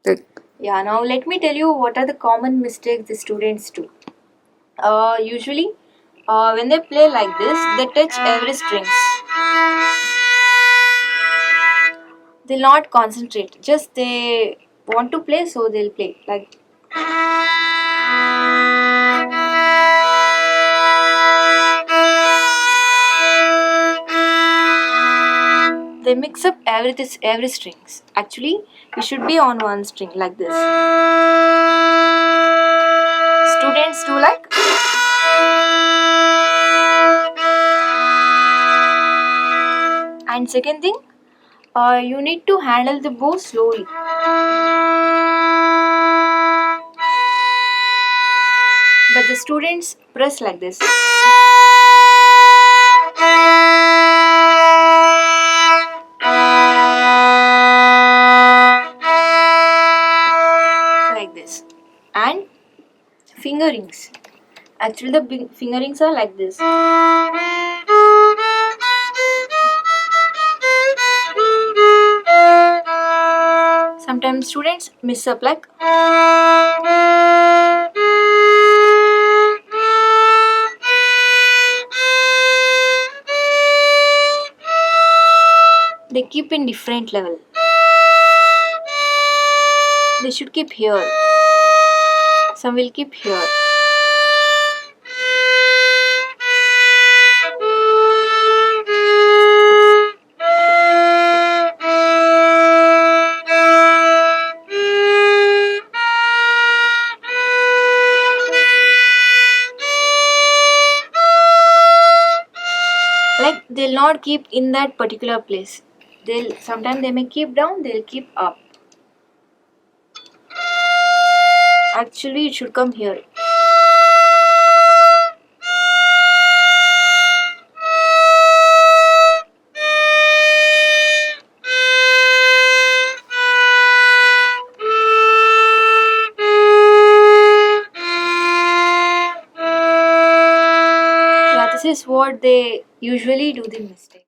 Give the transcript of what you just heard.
Yeah, now let me tell you what are the common mistakes the students do. Usually, when they play like this, they touch every strings. They'll not concentrate. Just they want to play, so they'll play like. They mix up every strings. Actually, we should be on one string like this. Students do like. And second thing, you need to handle the bow slowly. But the students press like this. Like this. And fingerings. Actually, the big fingerings are like this. Sometimes students miss up like. They keep in different level. They should keep here. Some will keep here. Like they'll not keep in that particular place. Sometimes they may keep down, they'll keep up. Actually, it should come here. Yeah, this is what they usually do the mistake.